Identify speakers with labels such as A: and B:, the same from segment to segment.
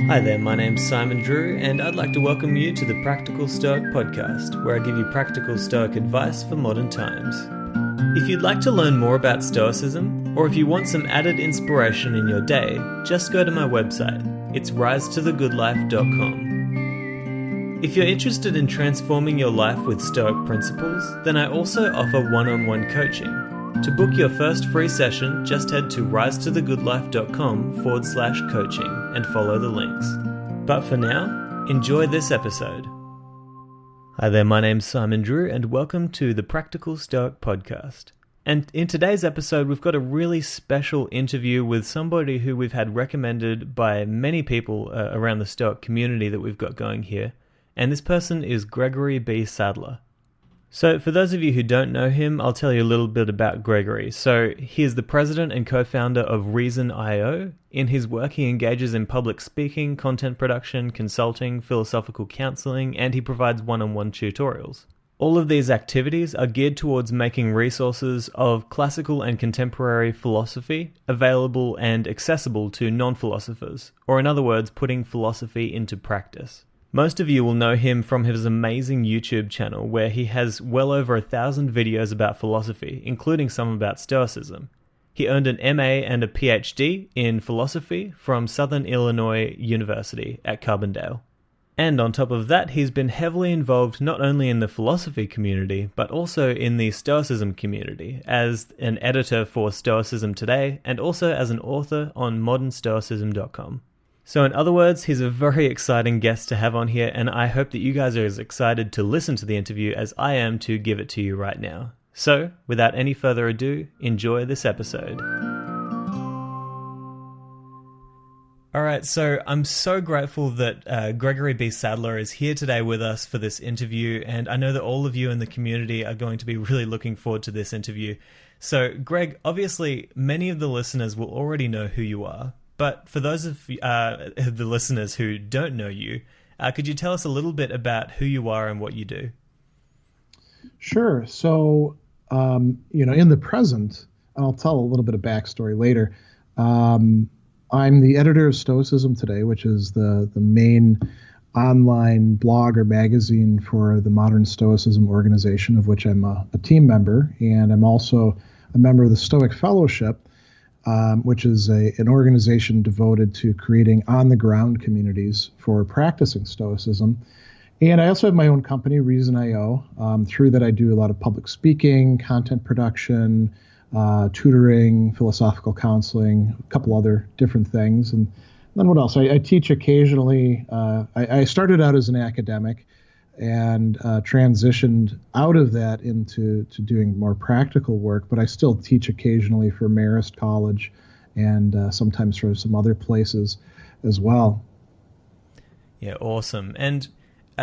A: Hi there, my name's Simon Drew, and I'd like to welcome you to the Practical Stoic Podcast, where I give you practical Stoic advice for modern times. If you'd like to learn more about Stoicism, or if you want some added inspiration in your day, just go to my website. It's risetothegoodlife.com. If you're interested in transforming your life with Stoic principles, then I also offer one-on-one coaching. To book your first free session, just head to risetothegoodlife.com/coaching and follow the links. But for now, enjoy this episode. Hi there, my name's Simon Drew, and welcome to the Practical Stoic Podcast. And in today's episode, we've got a really special interview with somebody who we've had recommended by many people around the Stoic community that we've got going here. And this person is Gregory B. Sadler. So for those of you who don't know him, I'll tell you a little bit about Gregory. So he is the president and co-founder of Reason.io. In his work, he engages in public speaking, content production, consulting, philosophical counseling, and he provides one-on-one tutorials. All of these activities are geared towards making resources of classical and contemporary philosophy available and accessible to non-philosophers, or in other words, putting philosophy into practice. Most of you will know him from his amazing YouTube channel, where he has well over 1,000 videos about philosophy, including some about Stoicism. He earned an MA and a PhD in philosophy from Southern Illinois University at Carbondale. And on top of that, he's been heavily involved not only in the philosophy community, but also in the Stoicism community, as an editor for Stoicism Today, and also as an author on modernstoicism.com. So in other words, he's a very exciting guest to have on here, and I hope that you guys are as excited to listen to the interview as I am to give it to you right now. So, without any further ado, enjoy this episode. Alright, so I'm so grateful that Gregory B. Sadler is here today with us for this interview, and I know that all of you in the community are going to be really looking forward to this interview. So, Greg, obviously, many of the listeners will already know who you are. But for those of the listeners who don't know you, could you tell us a little bit about who you are and what you do?
B: Sure. So, in the present, and I'll tell a little bit of backstory later, I'm the editor of Stoicism Today, which is the main online blog or magazine for the Modern Stoicism organization, of which I'm a team member. And I'm also a member of the Stoic Fellowship, which is an organization devoted to creating on-the-ground communities for practicing Stoicism. And I also have my own company, Reason.io. Through that, I do a lot of public speaking, content production, tutoring, philosophical counseling, a couple other different things. And then what else? I teach occasionally. I started out as an academic and transitioned out of that into doing more practical work, but I still teach occasionally for Marist College and sometimes for some other places as well.
A: Yeah, awesome. And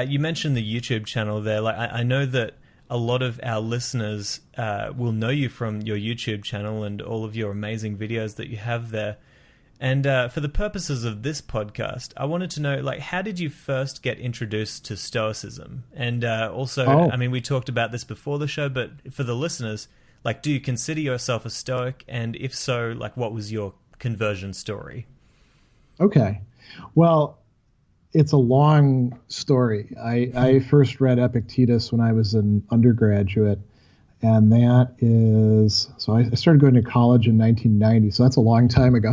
A: you mentioned the YouTube channel there. Like I know that a lot of our listeners will know you from your YouTube channel and all of your amazing videos that you have there. And for the purposes of this podcast, I wanted to know, how did you first get introduced to Stoicism? And I mean, we talked about this before the show, but for the listeners, do you consider yourself a Stoic? And if so, what was your conversion story?
B: Okay. Well, it's a long story. I first read Epictetus when I was an undergraduate. And that is, so I started going to college in 1990, so that's a long time ago.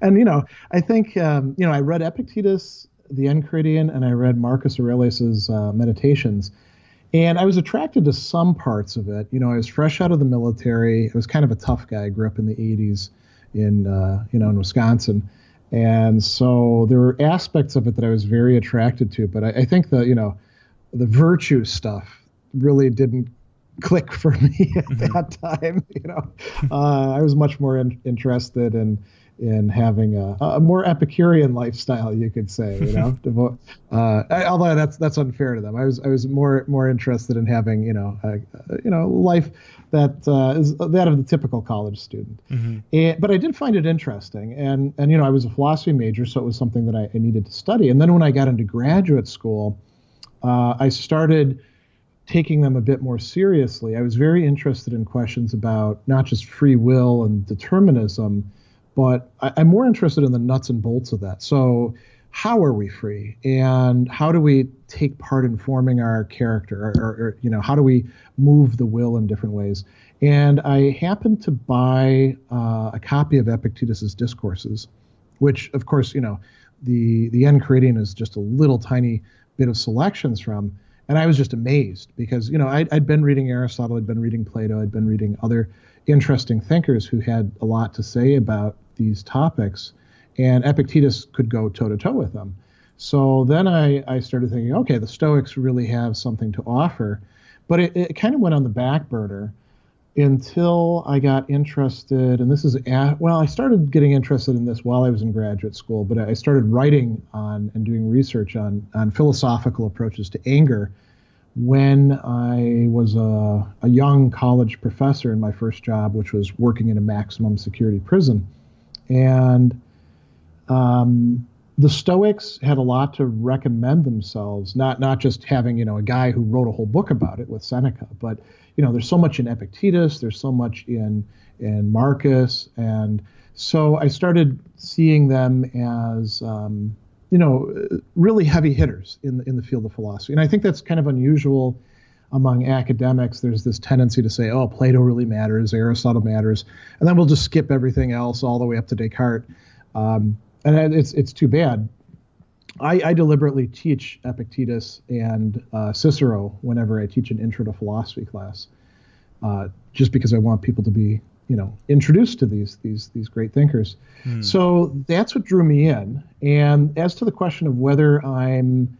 B: And I think, I read Epictetus, the Enchiridion, and I read Marcus Aurelius's Meditations. And I was attracted to some parts of it. I was fresh out of the military. I was kind of a tough guy. I grew up in the 80s in Wisconsin. And so there were aspects of it that I was very attracted to. But I think the virtue stuff really didn't click for me at that time. I was much more interested in having a more Epicurean lifestyle, you could say. Although that's unfair to them. I was more interested in having life that is that of the typical college student. But I did find it interesting, and I was a philosophy major, so it was something that I needed to study. And then when I got into graduate school, I started taking them a bit more seriously. I was very interested in questions about not just free will and determinism, But I'm more interested in the nuts and bolts of that. So how are we free, and how do we take part in forming our character, or how do we move the will in different ways? And I happened to buy a copy of Epictetus's Discourses, which, of course, the Enchiridion is just a little tiny bit of selections from. And I was just amazed because, I'd been reading Aristotle, I'd been reading Plato, I'd been reading other interesting thinkers who had a lot to say about these topics, and Epictetus could go toe-to-toe with them. So then I started thinking, okay, the Stoics really have something to offer. But it kind of went on the back burner until I got interested, and I started getting interested in this while I was in graduate school, but I started writing on and doing research on philosophical approaches to anger when I was a young college professor in my first job, which was working in a maximum security prison. And the Stoics had a lot to recommend themselves, not just having, a guy who wrote a whole book about it with Seneca, but, there's so much in Epictetus, there's so much in Marcus. And so I started seeing them as, really heavy hitters in the field of philosophy. And I think that's kind of unusual among academics. There's this tendency to say, oh, Plato really matters, Aristotle matters, and then we'll just skip everything else all the way up to Descartes. And it's too bad. I deliberately teach Epictetus and Cicero whenever I teach an intro to philosophy class, just because I want people to be, introduced to these great thinkers. So that's what drew me in. And as to the question of whether I'm,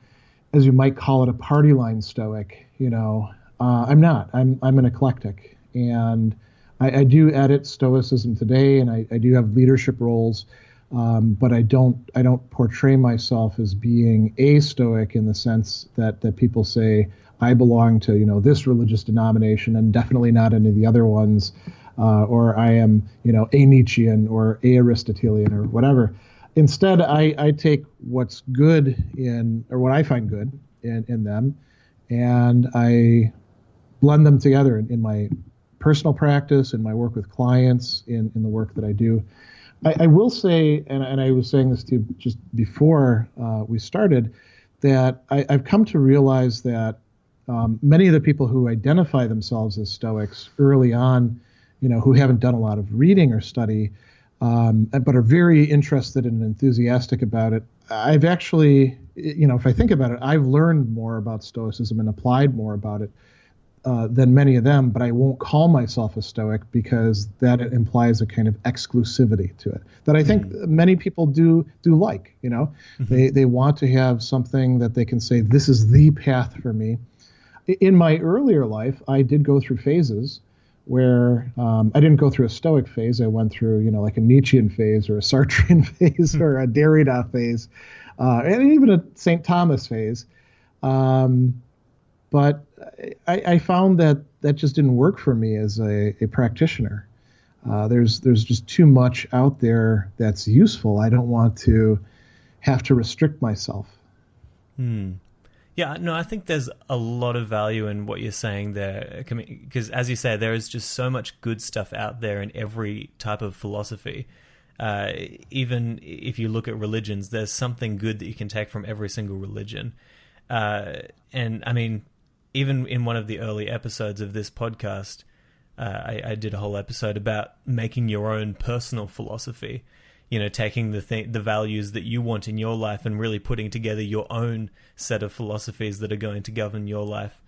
B: as you might call it, a party line Stoic, I'm not. I'm an eclectic, and I do edit Stoicism today, and I do have leadership roles. But I don't portray myself as being a Stoic in the sense that people say I belong to, this religious denomination and definitely not any of the other ones, or I am, a Nietzschean or a Aristotelian or whatever. Instead, I take what's good or what I find good in them, and I blend them together in my personal practice, in my work with clients, in the work that I do. I will say, and I was saying this to you just before we started, that I've come to realize that many of the people who identify themselves as Stoics early on, who haven't done a lot of reading or study, but are very interested and enthusiastic about it, I've actually, if I think about it, I've learned more about Stoicism and applied more about it than many of them, but I won't call myself a Stoic because that implies a kind of exclusivity to it that I think many people do like. They want to have something that they can say, this is the path for me. In my earlier life, I did go through phases where I didn't go through a Stoic phase. I went through, like a Nietzschean phase or a Sartrean phase or a Derrida phase, and even a St. Thomas phase. But I found that just didn't work for me as a practitioner. There's just too much out there that's useful. I don't want to have to restrict myself.
A: Yeah, no, I think there's a lot of value in what you're saying there, because as you say, there is just so much good stuff out there in every type of philosophy. Even if you look at religions, there's something good that you can take from every single religion. And I mean, even in one of the early episodes of this podcast, I did a whole episode about making your own personal philosophy, taking the values that you want in your life and really putting together your own set of philosophies that are going to govern your life.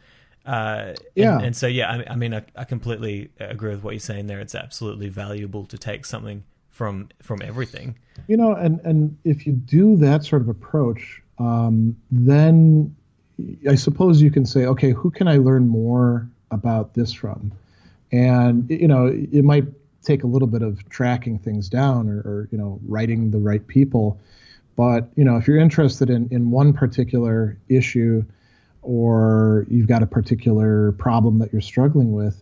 A: And so, yeah, I mean, I completely agree with what you're saying there. It's absolutely valuable to take something from everything.
B: And if you do that sort of approach, then I suppose you can say, okay, who can I learn more about this from? And, it might take a little bit of tracking things down or writing the right people. But, if you're interested in one particular issue or you've got a particular problem that you're struggling with,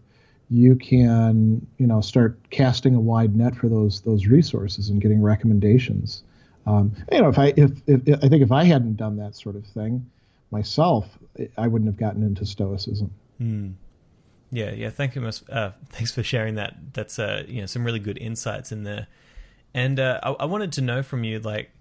B: you can, start casting a wide net for those resources and getting recommendations. If I hadn't done that sort of thing myself, I wouldn't have gotten into Stoicism.
A: Yeah. Thank you. Thanks for sharing that. That's some really good insights in there. And I wanted to know from you, like,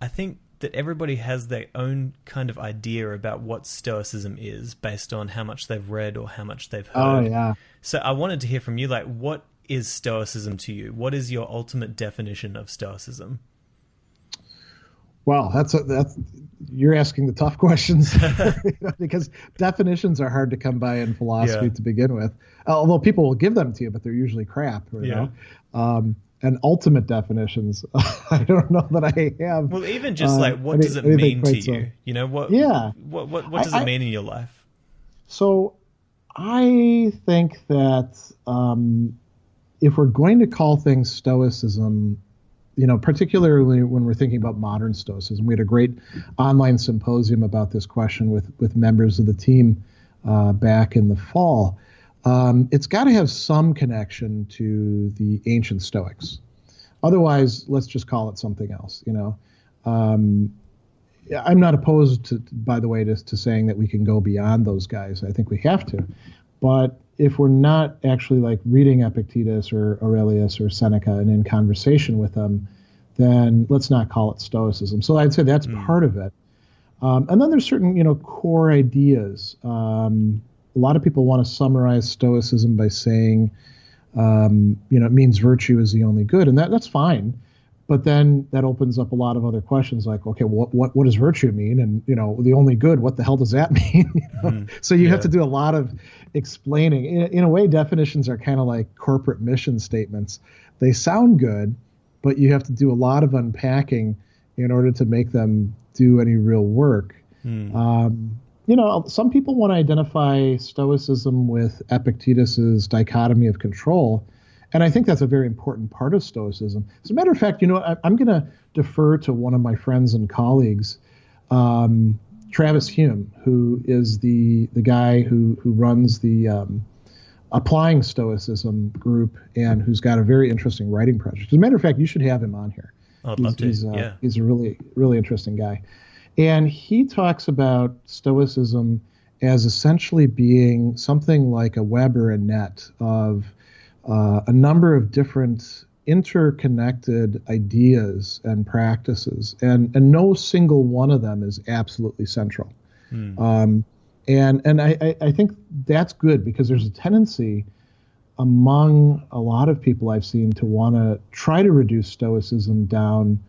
A: I think that everybody has their own kind of idea about what Stoicism is based on how much they've read or how much they've heard.
B: Oh, yeah.
A: So I wanted to hear from you, like, what is Stoicism to you? What is your ultimate definition of Stoicism?
B: Well, that's you're asking the tough questions because definitions are hard to come by in philosophy to begin with. Although people will give them to you, but they're usually crap. You know? And ultimate definitions, I don't know that I have.
A: Well, even just like, what does it mean to you? You know, what does it mean in your life?
B: So I think that if we're going to call things Stoicism, you know, particularly when we're thinking about modern Stoicism, we had a great online symposium about this question with members of the team back in the fall. It's got to have some connection to the ancient Stoics. Otherwise, let's just call it something else. You know, I'm not opposed to, by the way, to saying that we can go beyond those guys. I think we have to, but if we're not actually like reading Epictetus or Aurelius or Seneca and in conversation with them, then let's not call it Stoicism. So I'd say that's part of it. And then there's certain, you know, core ideas. A lot of people want to summarize Stoicism by saying, you know, it means virtue is the only good, and that's fine. But then that opens up a lot of other questions, like, okay, what does virtue mean? And, you know, the only good, what the hell does that mean? You know? So you have to do a lot of explaining. In a way, definitions are kind of like corporate mission statements. They sound good, but you have to do a lot of unpacking in order to make them do any real work. You know, some people want to identify Stoicism with Epictetus's dichotomy of control, and I think that's a very important part of Stoicism. As a matter of fact, you know, I'm going to defer to one of my friends and colleagues, Travis Hume, who is the guy who runs the Applying Stoicism group and who's got a very interesting writing project. As a matter of fact, you should have him on here.
A: I'd love to.
B: He's a really, really interesting guy. And he talks about Stoicism as essentially being something like a web or a net of a number of different interconnected ideas and practices, and no single one of them is absolutely central. And I think that's good, because there's a tendency among a lot of people I've seen to want to try to reduce Stoicism down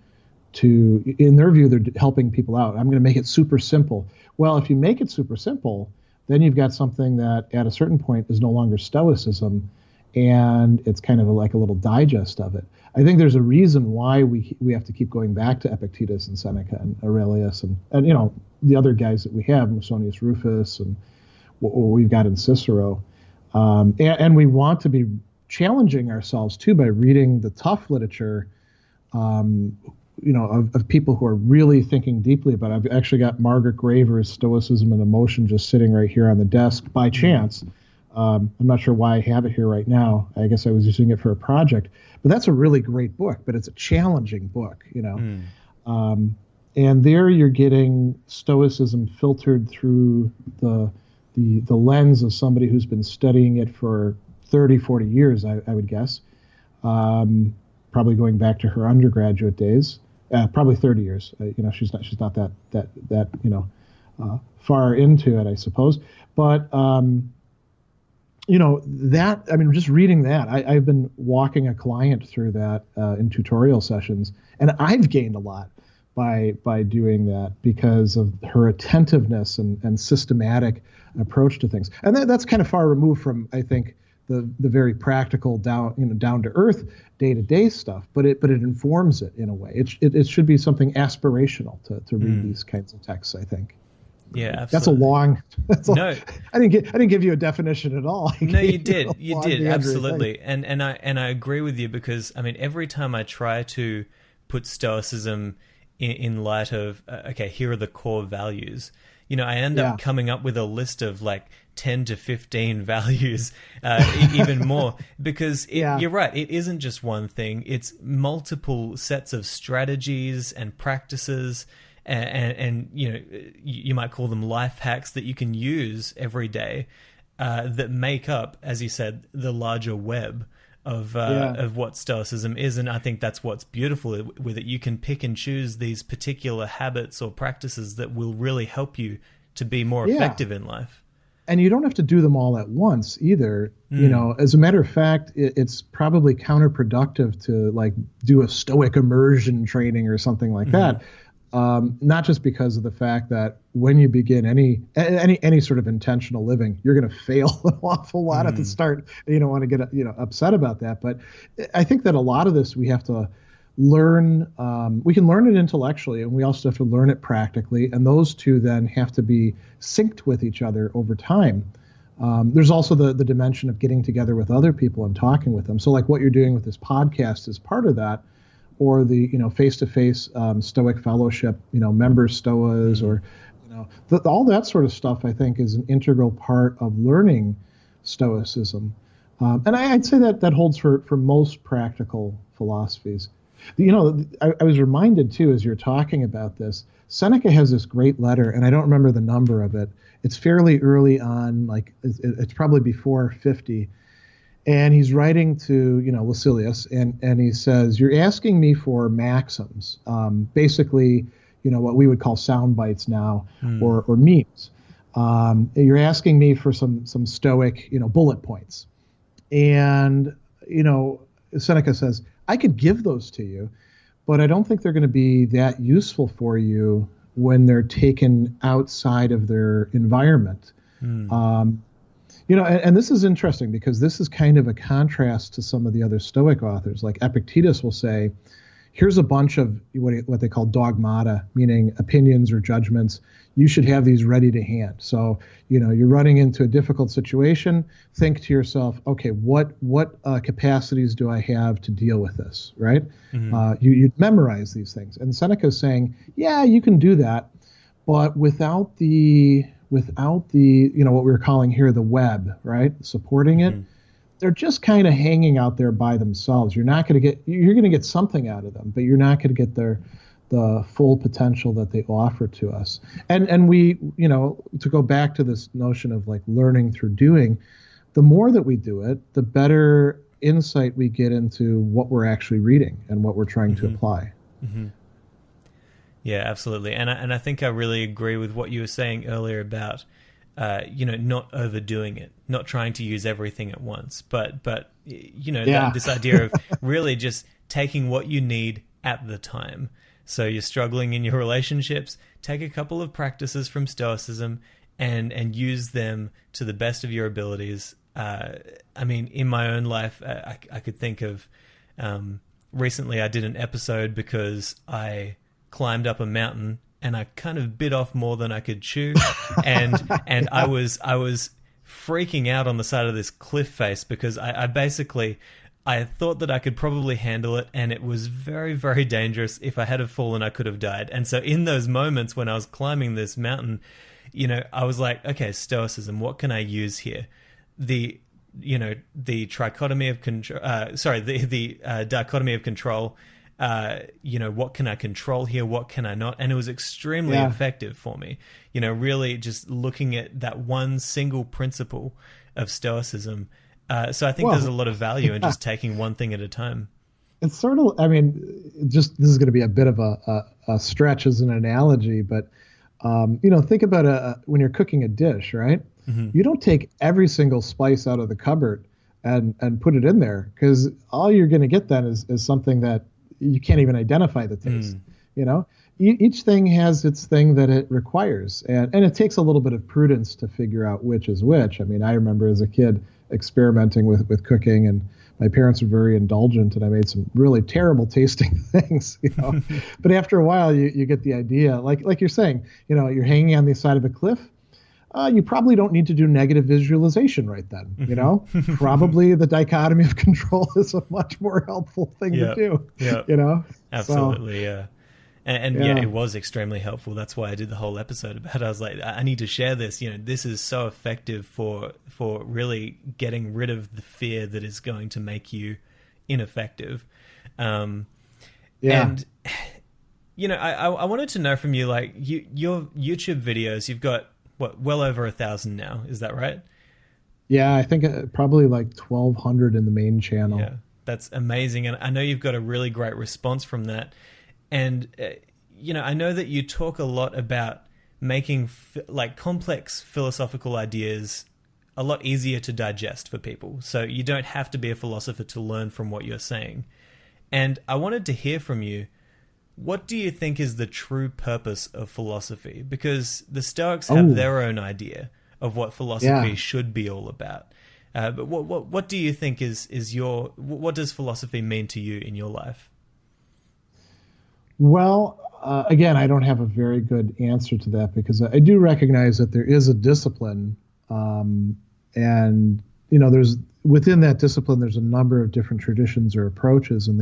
B: to, in their view, they're helping people out. I'm going to make it super simple. Well, if you make it super simple, then you've got something that at a certain point is no longer Stoicism, and it's kind of like a little digest of it. I think there's a reason why we have to keep going back to Epictetus and Seneca and Aurelius and you know, the other guys that we have, Musonius Rufus and what we've got in Cicero. And we want to be challenging ourselves too by reading the tough literature, you know, of people who are really thinking deeply about it. I've actually got Margaret Graver's Stoicism and Emotion just sitting right here on the desk by chance. I'm not sure why I have it here right now. I guess I was using it for a project, but that's a really great book, but it's a challenging book, you know. And there you're getting Stoicism filtered through the lens of somebody who's been studying it for 30, 40 years, I would guess. Probably going back to her undergraduate days, probably 30 years. You know, she's not that you know, far into it, I suppose. But you know, that, I mean, just reading that, I've been walking a client through that in tutorial sessions, and I've gained a lot by doing that because of her attentiveness and systematic approach to things. And that's kind of far removed from, I think, the very practical down to earth day-to-day stuff, but it informs it in a way. It should be something aspirational to read these kinds of texts, I think.
A: Yeah, absolutely.
B: That's a long.
A: No,
B: I didn't give you a definition at all.
A: No, you did. You did, absolutely. And I agree with you, because I mean, every time I try to put Stoicism in light of okay, here are the core values, you know, I end up coming up with a list of like 10 to 15 values, even more, because you're right. It isn't just one thing. It's multiple sets of strategies and practices. And you know, you might call them life hacks that you can use every day that make up, as you said, the larger web of what Stoicism is. And I think that's what's beautiful with it. You can pick and choose these particular habits or practices that will really help you to be more effective in life.
B: And you don't have to do them all at once either. You know, as a matter of fact, it's probably counterproductive to like do a Stoic immersion training or something like that. Not just because of the fact that when you begin any sort of intentional living, you're going to fail an awful lot at the start. You don't want to get upset about that. But I think that a lot of this we have to learn. We can learn it intellectually, and we also have to learn it practically. And those two then have to be synced with each other over time. There's also the dimension of getting together with other people and talking with them. So like what you're doing with this podcast is part of that. Or the face-to-face Stoic fellowship, member Stoas, or all that sort of stuff. I think is an integral part of learning Stoicism, and I'd say that holds for most practical philosophies. I was reminded too as you're talking about this. Seneca has this great letter, and I don't remember the number of it. It's fairly early on, like it's probably before 50. And he's writing to, Lucilius, and he says, you're asking me for maxims, basically, what we would call sound bites now, or memes. You're asking me for some Stoic, bullet points. And, Seneca says, I could give those to you, but I don't think they're going to be that useful for you when they're taken outside of their environment. And this is interesting because this is kind of a contrast to some of the other Stoic authors. Like Epictetus will say, here's a bunch of what they call dogmata, meaning opinions or judgments. You should have these ready to hand. So, you're running into a difficult situation. Think to yourself, okay, what capacities do I have to deal with this, right? You memorize these things. And Seneca is saying, yeah, you can do that, but without the what we were calling here the web, right? Supporting it, they're just kind of hanging out there by themselves. You're going to get something out of them, but you're not going to get the full potential that they offer to us. And we, to go back to this notion of like learning through doing, the more that we do it, the better insight we get into what we're actually reading and what we're trying to apply.
A: Yeah, absolutely. And I think I really agree with what you were saying earlier about, not overdoing it, not trying to use everything at once, but this idea of really just taking what you need at the time. So you're struggling in your relationships, take a couple of practices from Stoicism and use them to the best of your abilities. In my own life, I could think of, recently I did an episode because I climbed up a mountain and I kind of bit off more than I could chew, and I was freaking out on the side of this cliff face because I thought that I could probably handle it, and it was very, very dangerous. If I had have fallen, I could have died. And so in those moments when I was climbing this mountain, I was like, okay, Stoicism, what can I use here? The trichotomy of control, the dichotomy of control. What can I control here? What can I not? And it was extremely effective for me. Really just looking at that one single principle of Stoicism. So I think there's a lot of value in just taking one thing at a time.
B: It's sort of, this is going to be a bit of a stretch as an analogy, but, think about when you're cooking a dish, right? You don't take every single spice out of the cupboard and put it in there, because all you're going to get then is something that you can't even identify the taste. Each thing has its thing that it requires, and it takes a little bit of prudence to figure out which is which. I rember as a kid experimenting with cooking, and my parents were very indulgent, and I made some really terrible tasting things, but after a while you get the idea, like you're saying, you're hanging on the side of a cliff. You probably don't need to do negative visualization right then. Probably the dichotomy of control is a much more helpful thing to do. Yeah,
A: absolutely. So, and it was extremely helpful. That's why I did the whole episode about it. I was like, I need to share this. This is so effective for really getting rid of the fear that is going to make you ineffective. And I wanted to know from you, like your YouTube videos. You've got well over 1,000 now. Is that right?
B: Yeah, I think probably like 1,200 in the main channel.
A: Yeah, that's amazing. And I know you've got a really great response from that. And, I know that you talk a lot about making like complex philosophical ideas a lot easier to digest for people. So you don't have to be a philosopher to learn from what you're saying. And I wanted to hear from you, what do you think is the true purpose of philosophy? Because the Stoics have their own idea of what philosophy should be all about. But what do you think is what does philosophy mean to you in your life?
B: Well, again, I don't have a very good answer to that because I do recognize that there is a discipline, and there's within that discipline there's a number of different traditions or approaches, and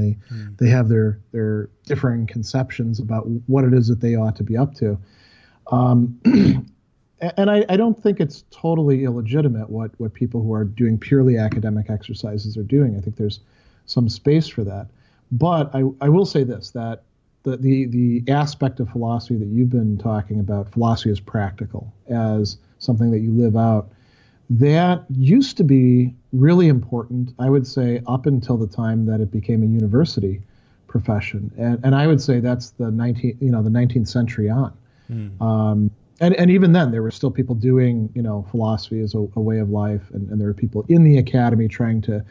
B: they have their differing conceptions about what it is that they ought to be up to. And I don't think it's totally illegitimate what people who are doing purely academic exercises are doing. I think there's some space for that. But I will say this, that the aspect of philosophy that you've been talking about, philosophy as practical, as something that you live out, that used to be really important, I would say, up until the time that it became a university profession. And I would say that's the 19th century on. And even then, there were still people doing, philosophy as a way of life, and there were people in the academy trying to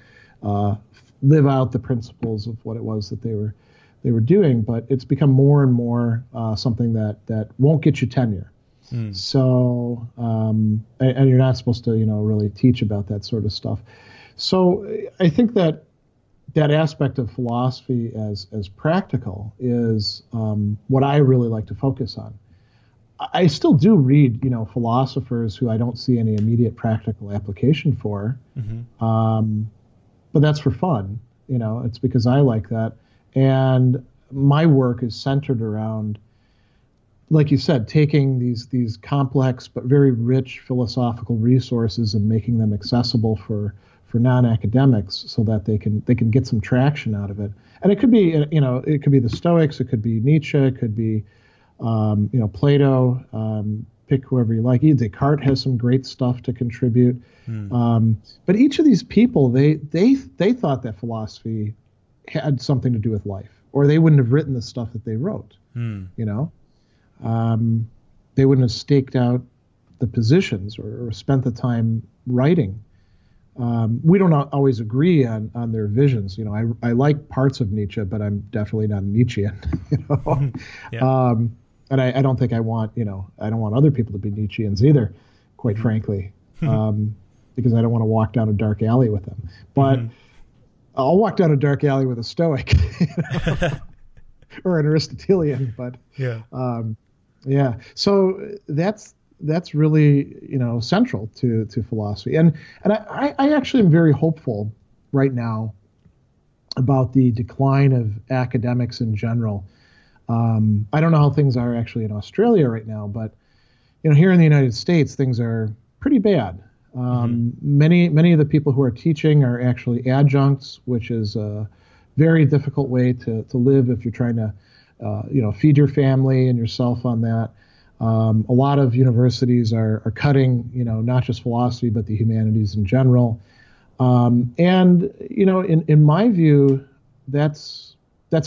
B: live out the principles of what it was that they were doing. But it's become more and more something that won't get you tenure. So, and you're not supposed to, really teach about that sort of stuff. So I think that aspect of philosophy as practical is what I really like to focus on. I still do read, philosophers who I don't see any immediate practical application for, but that's for fun. It's because I like that. And my work is centered around, like you said, taking these complex but very rich philosophical resources and making them accessible for non-academics so that they can get some traction out of it. And it could be, it could be the Stoics, it could be Nietzsche, it could be Plato, pick whoever you like. Descartes has some great stuff to contribute. But each of these people, they thought that philosophy had something to do with life, or they wouldn't have written the stuff that they wrote. They wouldn't have staked out the positions or spent the time writing. We don't always agree on their visions. I like parts of Nietzsche, but I'm definitely not a Nietzschean. And I don't think I want, I don't want other people to be Nietzscheans either, quite frankly, because I don't want to walk down a dark alley with them. But I'll walk down a dark alley with a Stoic, or an Aristotelian. But so that's really, central to philosophy. And I actually am very hopeful right now about the decline of academics in general. I don't know how things are actually in Australia right now, but here in the United States, things are pretty bad. Many of the people who are teaching are actually adjuncts, which is a very difficult way to live if you're trying to feed your family and yourself on that. A lot of universities are cutting, not just philosophy, but the humanities in general. And, in my view, that's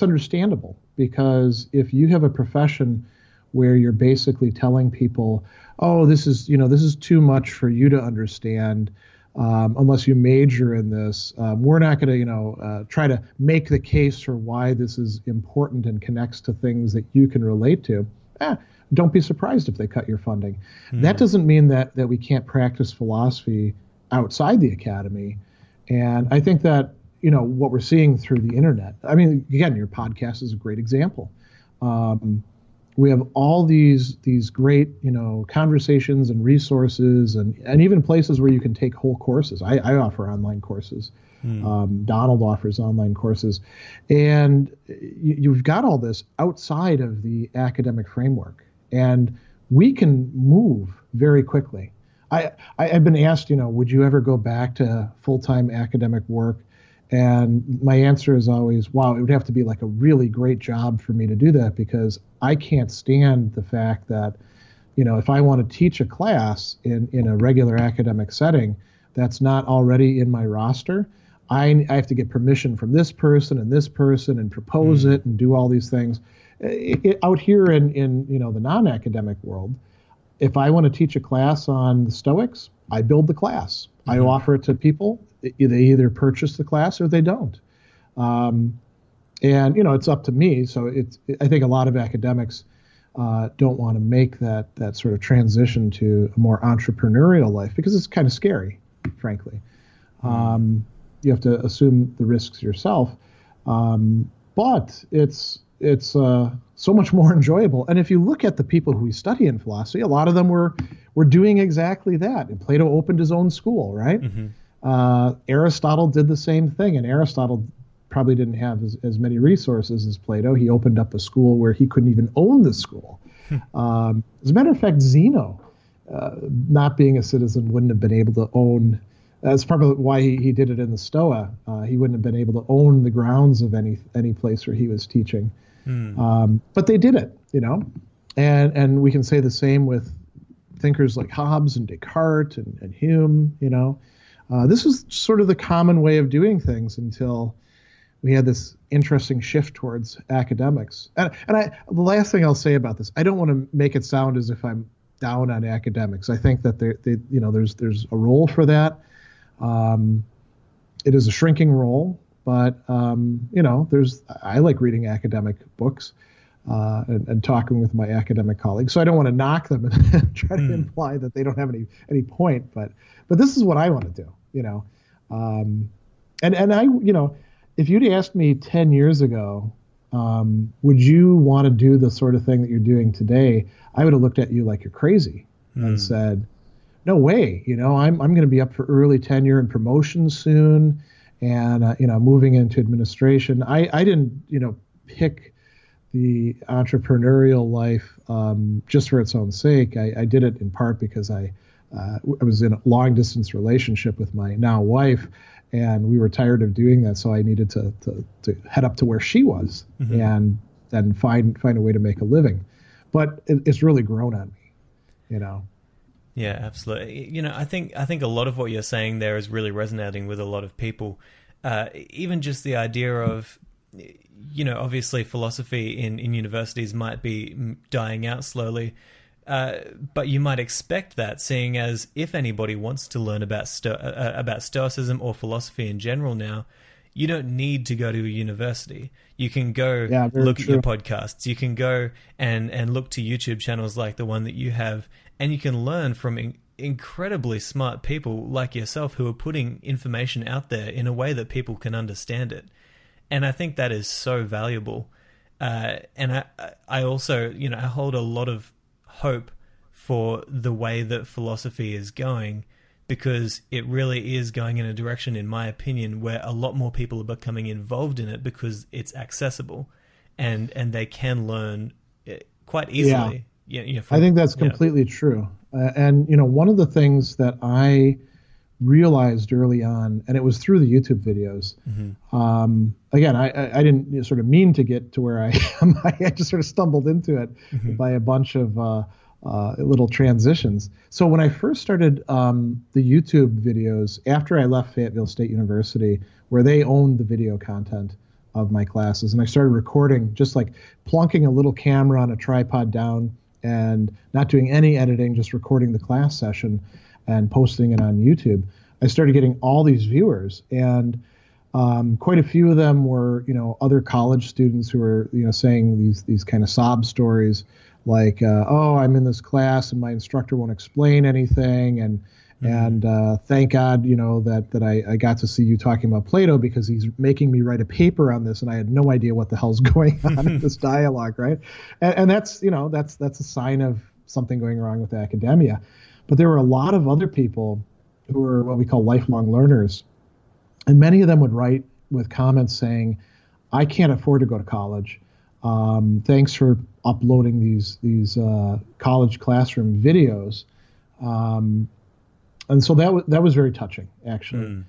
B: understandable, because if you have a profession where you're basically telling people, oh, this is too much for you to understand, unless you major in this, we're not going to, try to make the case for why this is important and connects to things that you can relate to. Don't be surprised if they cut your funding. That doesn't mean that we can't practice philosophy outside the academy. And I think that, what we're seeing through the internet, I mean, again, your podcast is a great example. We have all these great, conversations and resources and even places where you can take whole courses. I offer online courses. Donald offers online courses. And you've got all this outside of the academic framework. And we can move very quickly. I've been asked, would you ever go back to full-time academic work? And my answer is always, wow, it would have to be like a really great job for me to do that, because I can't stand the fact that, if I want to teach a class in a regular academic setting, that's not already in my roster, I have to get permission from this person and propose it and do all these things. Out here in the non-academic world, if I want to teach a class on the Stoics, I build the class. I offer it to people. They either purchase the class or they don't. And it's up to me. So I think a lot of academics don't want to make that sort of transition to a more entrepreneurial life because it's kind of scary, frankly. You have to assume the risks yourself, but it's so much more enjoyable. And if you look at the people who we study in philosophy, a lot of them were doing exactly that. And Plato opened his own school, right? Aristotle did the same thing, and Aristotle probably didn't have as many resources as Plato. He opened up a school where he couldn't even own the school. As a matter of fact, Zeno, not being a citizen, wouldn't have been able to own. That's probably why he did it in the Stoa. He wouldn't have been able to own the grounds of any place where he was teaching. But they did it, and we can say the same with thinkers like Hobbes and Descartes and Hume. This was sort of the common way of doing things until we had this interesting shift towards academics. And the last thing I'll say about this, I don't want to make it sound as if I'm down on academics. I think that there's a role for that. It is a shrinking role, but I like reading academic books and talking with my academic colleagues. So I don't want to knock them and try to imply that they don't have any point. But this is what I want to do. And I if you'd asked me 10 years ago, would you want to do the sort of thing that you're doing today? I would have looked at you like you're crazy and said, no way. I'm going to be up for early tenure and promotion soon. And, moving into administration. I didn't, pick the entrepreneurial life just for its own sake. I did it in part because I was in a long distance relationship with my now wife, and we were tired of doing that. So I needed to head up to where she was and then find a way to make a living. But it's really grown on me,
A: Yeah, absolutely. I think a lot of what you're saying there is really resonating with a lot of people. Even just the idea of, obviously philosophy in universities might be dying out slowly, but you might expect that, seeing as if anybody wants to learn about Stoicism or philosophy in general now, you don't need to go to a university. You can go look at your podcasts. You can go and look to YouTube channels like the one that you have, and you can learn from incredibly smart people like yourself who are putting information out there in a way that people can understand it. And I think that is so valuable. And I also, I hold a lot of hope for the way that philosophy is going, because it really is going in a direction, in my opinion, where a lot more people are becoming involved in it because it's accessible and they can learn quite easily.
B: I think that's completely true. And, one of the things that I realized early on, and it was through the YouTube videos, again, I didn't sort of mean to get to where I am. I just sort of stumbled into it by a bunch of little transitions. So when I first started the YouTube videos, after I left Fayetteville State University, where they owned the video content of my classes, and I started recording, just like plunking a little camera on a tripod down and not doing any editing, just recording the class session and posting it on YouTube, I started getting all these viewers, and quite a few of them were, other college students who were, saying these kind of sob stories, like, oh, I'm in this class and my instructor won't explain anything, and thank God, that I got to see you talking about Plato, because he's making me write a paper on this, and I had no idea what the hell's going on in this dialogue, right? And that's a sign of something going wrong with academia. But there were a lot of other people who were what we call lifelong learners, and many of them would write with comments saying, I can't afford to go to college. Thanks for uploading these college classroom videos. And so that was very touching, actually.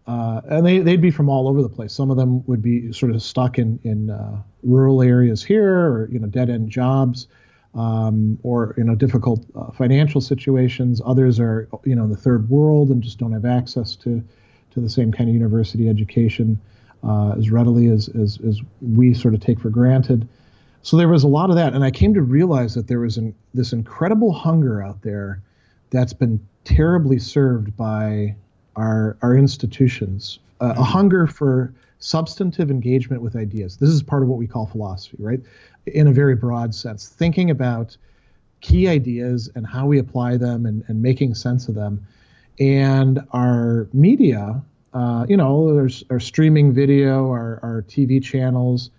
B: And they'd be from all over the place. Some of them would be sort of stuck in rural areas here, or dead end jobs. or difficult financial situations. Others are in the third world and just don't have access to the same kind of university education as readily as we sort of take for granted. So there was a lot of that, and I came to realize that there was this incredible hunger out there that's been terribly served by our institutions, a hunger for substantive engagement with ideas. This is part of what we call philosophy, right? In a very broad sense, thinking about key ideas and how we apply them and making sense of them. And our media, there's our streaming video, our TV channels,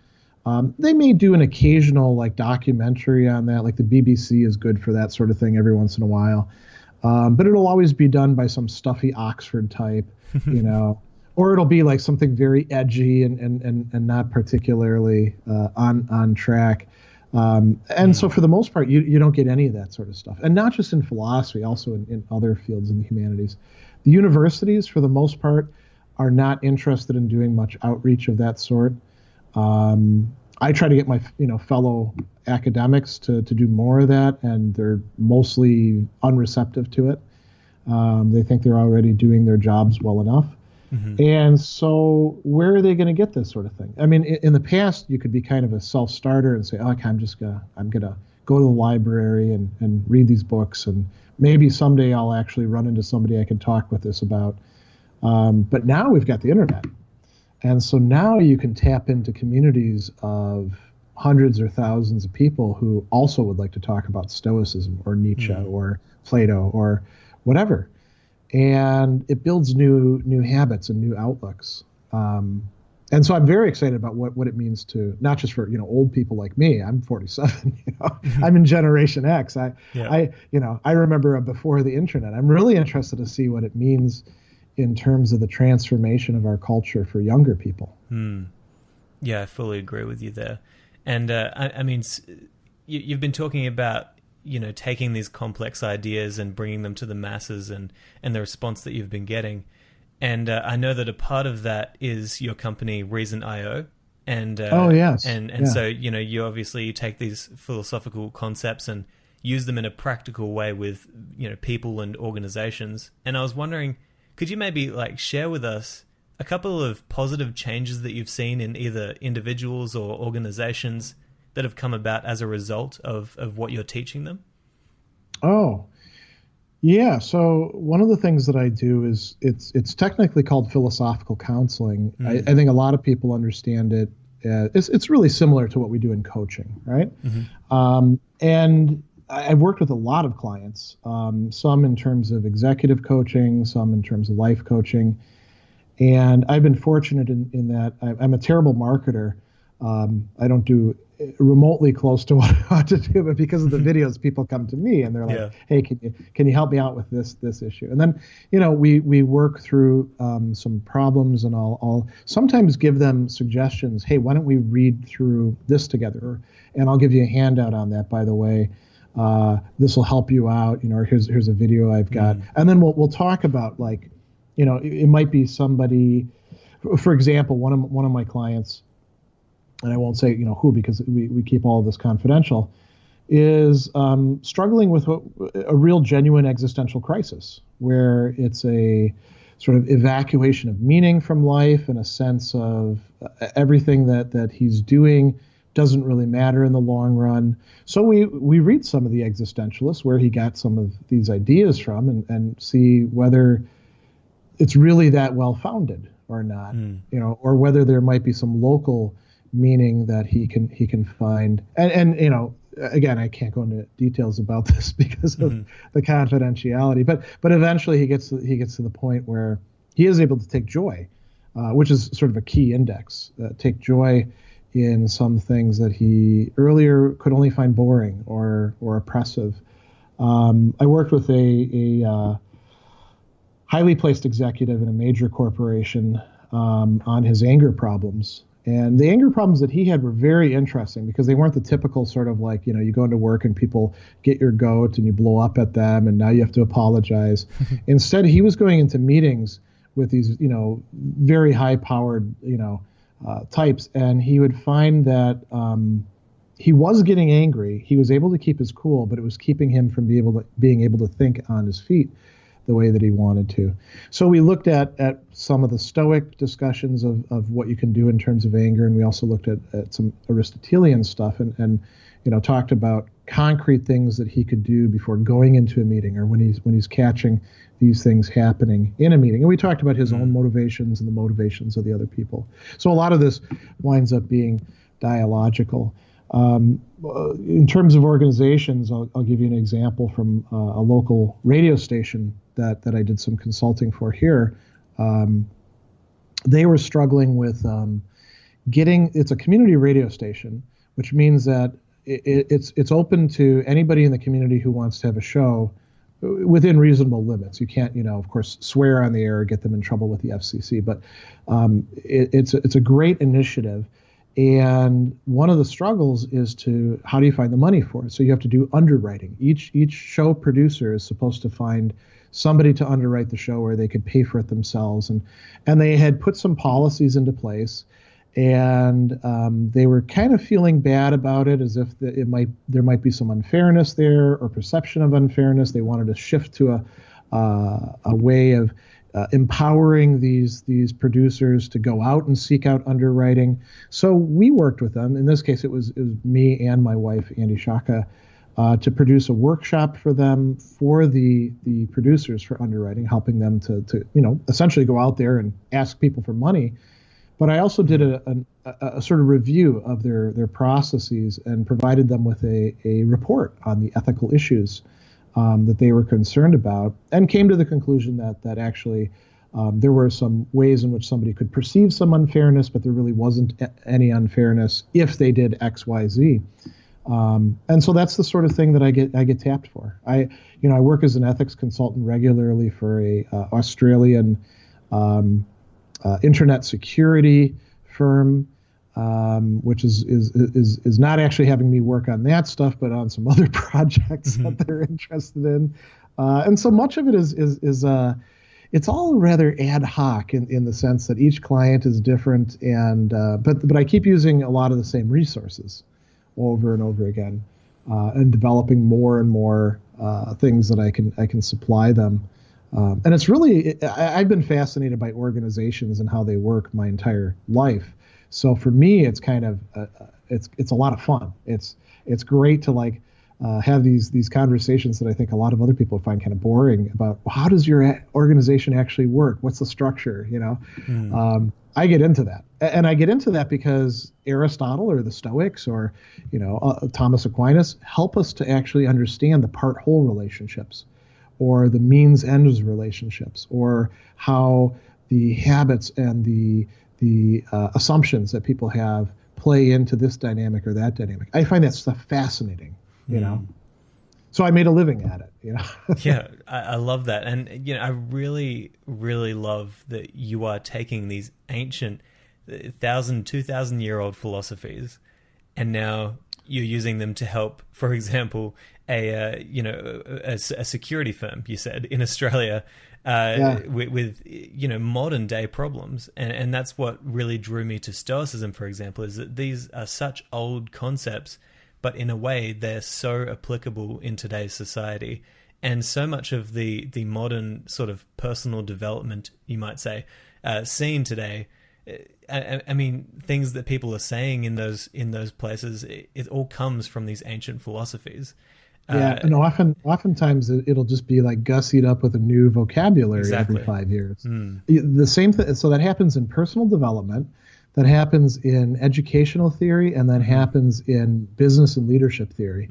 B: they may do an occasional documentary on that, like the BBC is good for that sort of thing every once in a while. But it'll always be done by some stuffy Oxford type, or it'll be like something very edgy and not particularly on track. So for the most part, you don't get any of that sort of stuff. And not just in philosophy, also in other fields in the humanities. The universities, for the most part, are not interested in doing much outreach of that sort. I try to get my fellow academics to do more of that, and they're mostly unreceptive to it. They think they're already doing their jobs well enough. Mm-hmm. And so where are they going to get this sort of thing? I mean, in the past, you could be kind of a self-starter and say, okay, I'm going to go to the library and read these books, and maybe someday I'll actually run into somebody I can talk with this about. But now we've got the internet. And so now you can tap into communities of hundreds or thousands of people who also would like to talk about Stoicism or Nietzsche or Plato or whatever. And it builds new habits and new outlooks. And so I'm very excited about what it means to, not just for, old people like me. I'm 47, I'm in Generation X. I remember before the internet. I'm really interested to see what it means in terms of the transformation of our culture for younger people.
A: Yeah, I fully agree with you there. And I mean, you've been talking about, taking these complex ideas and bringing them to the masses and the response that you've been getting. And I know that a part of that is your company, Reason.io. And so, you obviously take these philosophical concepts and use them in a practical way with, people and organizations. And I was wondering, could you maybe share with us a couple of positive changes that you've seen in either individuals or organizations that have come about as a result of what you're teaching them?
B: Oh, yeah. So one of the things that I do is it's technically called philosophical counseling. I think a lot of people understand it. It's really similar to what we do in coaching, right? Mm-hmm. And I've worked with a lot of clients, some in terms of executive coaching, some in terms of life coaching. And I've been fortunate in that I'm a terrible marketer. I don't do remotely close to what I ought to do, but because of the videos, people come to me and they're like, hey, can you help me out with this issue? And then, we work through some problems, and I'll sometimes give them suggestions. Hey, why don't we read through this together? And I'll give you a handout on that, by the way. This will help you out, or here's a video I've got. And then we'll talk about it might be somebody, for example, one of my clients, and I won't say, who, because we keep all of this confidential, is struggling with a real genuine existential crisis, where it's a sort of evacuation of meaning from life and a sense of everything that he's doing doesn't really matter in the long run. So we read some of the existentialists where he got some of these ideas from and see whether it's really that well-founded or not, or whether there might be some local meaning that he can find. And again, I can't go into details about this because of the confidentiality, but eventually he gets to the point where he is able to take joy, which is sort of a key index, take joy in some things that he earlier could only find boring or oppressive. I worked with a highly placed executive in a major corporation on his anger problems. And the anger problems that he had were very interesting because they weren't the typical sort of you go into work and people get your goat and you blow up at them and now you have to apologize. Instead, he was going into meetings with these, very high-powered, types, and he would find that he was getting angry. He was able to keep his cool, but it was keeping him from being able to think on his feet the way that he wanted to. So we looked at some of the Stoic discussions of what you can do in terms of anger, and we also looked at some Aristotelian stuff and talked about concrete things that he could do before going into a meeting, or when he's catching these things happening in a meeting. And we talked about his own motivations and the motivations of the other people. So a lot of this winds up being dialogical. In terms of organizations, I'll give you an example from a local radio station that I did some consulting for here. They were struggling with it's a community radio station, which means that it's open to anybody in the community who wants to have a show within reasonable limits. You can't, of course, swear on the air or get them in trouble with the FCC, but it's a great initiative. And one of the struggles is how do you find the money for it? So you have to do underwriting. Each show producer is supposed to find somebody to underwrite the show where they could pay for it themselves. And they had put some policies into place, and they were kind of feeling bad about it, as if there might be some unfairness there or perception of unfairness. They wanted to shift to a way of empowering these producers to go out and seek out underwriting. So we worked with them. In this case, it was me and my wife, Andy Shaka, to produce a workshop for them, for the producers, for underwriting, helping them to essentially go out there and ask people for money. But I also did a sort of review of their processes and provided them with a report on the ethical issues that they were concerned about, and came to the conclusion that actually there were some ways in which somebody could perceive some unfairness, but there really wasn't any unfairness if they did X, Y, Z. And so that's the sort of thing that I get tapped for. I work as an ethics consultant regularly for a Australian internet security firm, which is not actually having me work on that stuff, but on some other projects that they're interested in. And so much of it is it's all rather ad hoc in the sense that each client is different, and but I keep using a lot of the same resources over and over again, and developing more and more things that I can supply them. And it's really, I've been fascinated by organizations and how they work my entire life. So for me, it's kind of it's a lot of fun. It's great to have these conversations that I think a lot of other people find kind of boring about. Well, how does your organization actually work? What's the structure? I get into that, and I get into that because Aristotle or the Stoics or Thomas Aquinas help us to actually understand the part-whole relationships, or the means-ends relationships, or how the habits and the assumptions that people have play into this dynamic or that dynamic. I find that stuff fascinating, So I made a living at it,
A: Yeah, I love that. And, I really, really love that you are taking these ancient 2,000-year-old philosophies, and now you're using them to help, for example, a security firm, you said, in Australia, with modern day problems. And that's what really drew me to Stoicism, for example, is that these are such old concepts, but in a way they're so applicable in today's society. And so much of the modern sort of personal development, you might say, scene today, I mean, things that people are saying in those places, it all comes from these ancient philosophies.
B: And oftentimes it'll just be like gussied up with a new vocabulary every 5 years. The same thing. So that happens in personal development, that happens in educational theory, and that happens in business and leadership theory.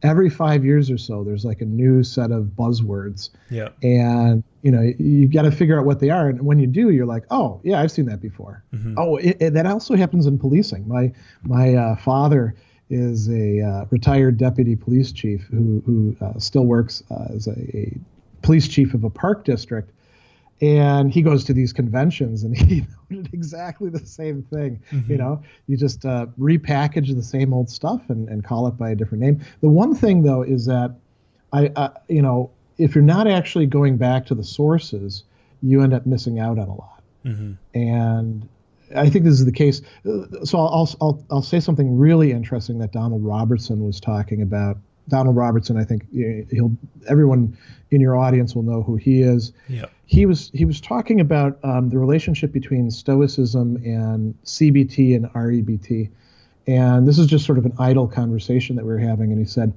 B: Every 5 years or so, there's like a new set of buzzwords. Yeah. And you got to figure out what they are. And when you do, you're like, oh yeah, I've seen that before. Oh, that also happens in policing. My father is a retired deputy police chief who still works as a police chief of a park district. And he goes to these conventions, and he noted exactly the same thing. You just repackage the same old stuff and call it by a different name. The one thing, though, is that if you're not actually going back to the sources, you end up missing out on a lot. And I think this is the case. So I'll say something really interesting that Donald Robertson was talking about. Donald Robertson, I think everyone in your audience will know who he is.
A: Yeah.
B: He was talking about the relationship between Stoicism and CBT and REBT. And this is just sort of an idle conversation that we were having. And he said,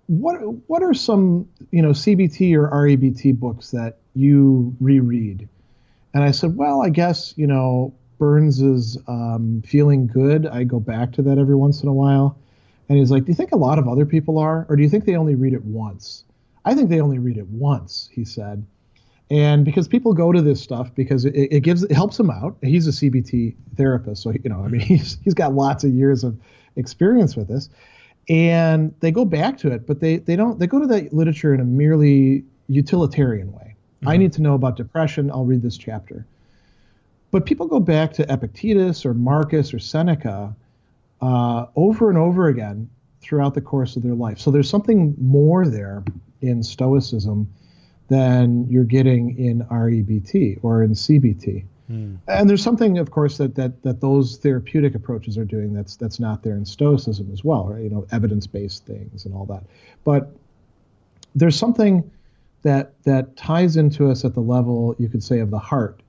B: what are some, CBT or REBT books that you reread? And I said, well, I guess, Burns's Feeling Good. I go back to that every once in a while. And he's like, do you think a lot of other people are? Or do you think they only read it once? I think they only read it once, he said. And because people go to this stuff because it helps them out. He's a CBT therapist. So, he's got lots of years of experience with this. And they go back to it, but they go to that literature in a merely utilitarian way. Mm-hmm. I need to know about depression. I'll read this chapter. But people go back to Epictetus or Marcus or Seneca over and over again throughout the course of their life. So there's something more there in Stoicism than you're getting in REBT or in CBT. Mm. And there's something, of course, that those therapeutic approaches are doing that's not there in Stoicism as well, right? Evidence-based things and all that. But there's something that ties into us at the level, you could say, of the heart,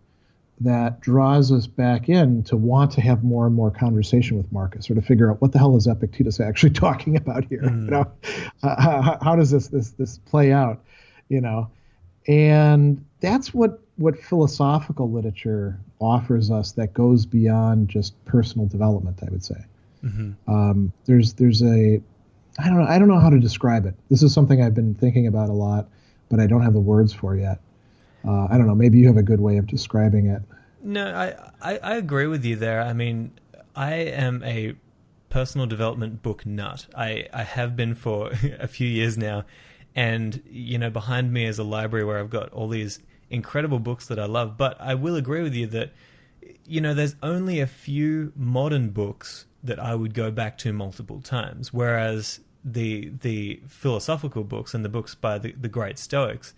B: that draws us back in to want to have more and more conversation with Marcus, or to figure out what the hell is Epictetus actually talking about here. Mm. How does this play out? And that's what philosophical literature offers us that goes beyond just personal development, I would say. Mm-hmm. There's I don't know how to describe it. This is something I've been thinking about a lot, but I don't have the words for yet. I don't know. Maybe you have a good way of describing it.
A: No, I agree with you there. I mean, I am a personal development book nut. I have been for a few years now. And, behind me is a library where I've got all these incredible books that I love. But I will agree with you that, there's only a few modern books that I would go back to multiple times. Whereas the philosophical books and the books by the great Stoics,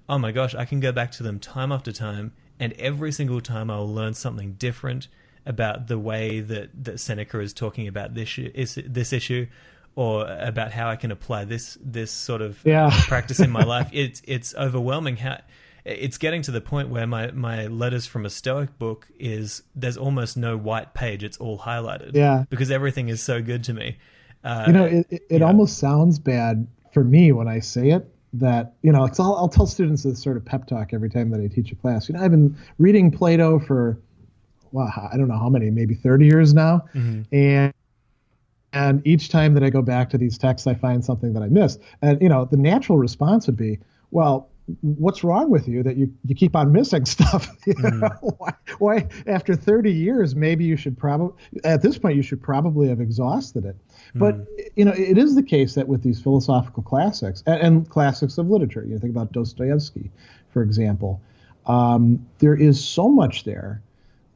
A: oh my gosh, I can go back to them time after time, and every single time I will learn something different about the way that Seneca is talking about this issue, or about how I can apply this sort of practice in my life. It's overwhelming how it's getting to the point where my letters from a Stoic book there's almost no white page; it's all highlighted. Because everything is so good to me.
B: It almost sounds bad for me when I say it. That, I'll tell students this sort of pep talk every time that I teach a class. I've been reading Plato for, I don't know how many, maybe 30 years now. Mm-hmm. And each time that I go back to these texts, I find something that I missed. And, the natural response would be, well, what's wrong with you that you keep on missing stuff? Why after 30 years, maybe you should at this point, you should probably have exhausted it. But, it is the case that with these philosophical classics and classics of literature, think about Dostoevsky, for example, there is so much there